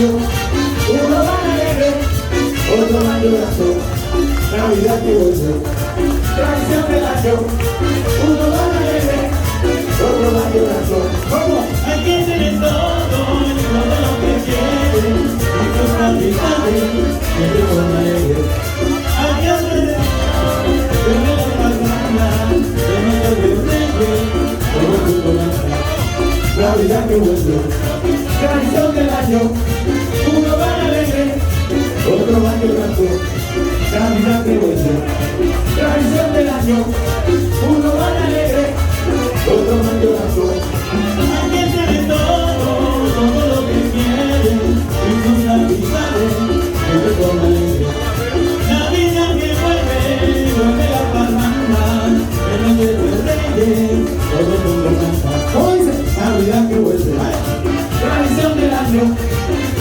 año, uno va alegre, otro va llorando. Navidad que vuelve, tradición del año, uno va alegre, otro va llorando. ¿Cómo? Hay que tener todo lo que quiere, y sus navidades, siempre con alegre. Hay que hacer de la parranda, de medio de reyes, todo tu corazón. Navidad que vuelve, tradición del año, uno va alegre, otro va llorando. Navidad que vuelve, tradición del año, uno va alegre, otro va llorando. Hay que tener todo lo que quiere, y sus navidades, siempre con alegre. Navidad que vuelve la parranda, de noche de reyes, todo el mundo canta. Navidad que vuelve, tradición del año,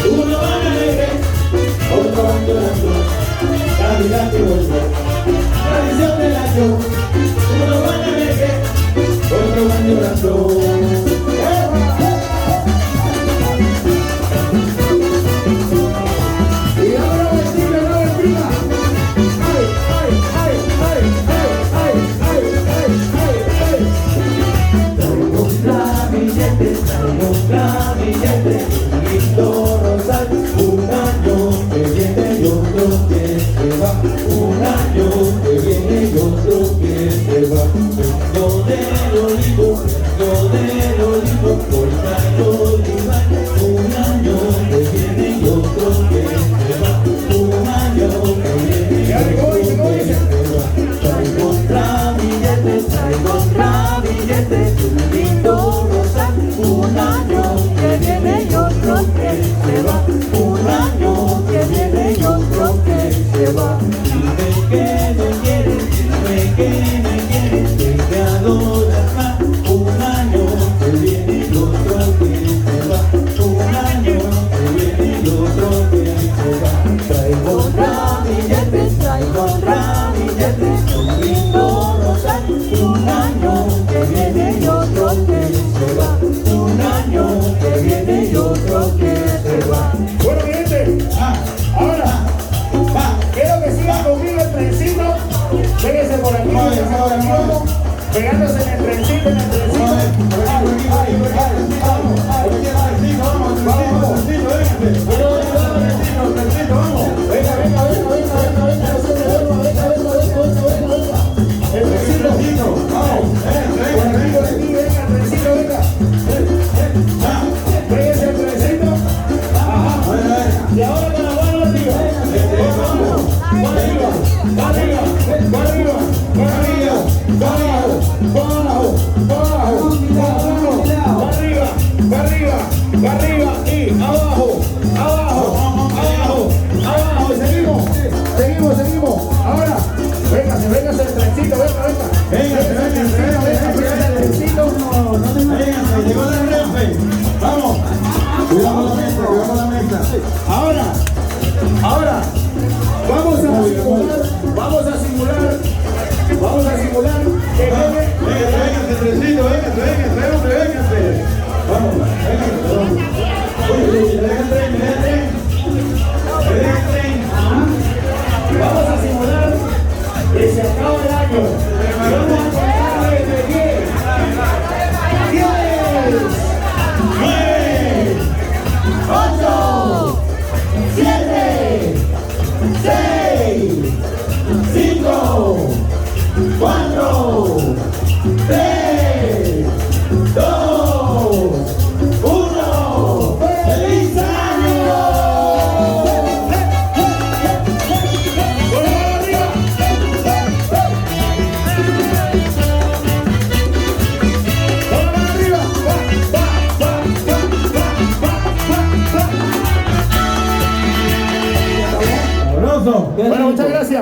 uno va alegre, otro va llorando. Navidad que vuelve, tradición del año, uno va alegre, otro va llorando. Y ahora vestido, no vestida. Ay, ay, ay, ay, ay, ay, ay, ay, ay, ay. Traigo un ramillete, un lindo rosal, un año que viene y otro que se va, un año que viene y otro que se va. Vengo del olivo, por el olivar, un año que viene y otro que se va, un año que viene y otro que se va. Traigo un ramillete, un lindo rosal, un año que viene y otro que se va, un año que viene y otro que se va. Dime que me quieres, que te adoras más, un año que viene y otro que se va, un año que viene y otro que se va. Traigo un ramillete, un lindo rosal, un año que viene y otro que se va, un año que viene y otro que se va. Bueno, mi gente, ahora quiero que sigan conmigo el trencito. Péguense por aquí, pegándose en el trencito, y ahora con la mano arriba. Arriba y abajo, y seguimos. Ahora, véngase el trencito, véngase el trencito. Llegó la refe. Vamos. Cuidado con la mesa. Ahora, vamos a simular que véngase el trencito, véngase. Vamos, véngase.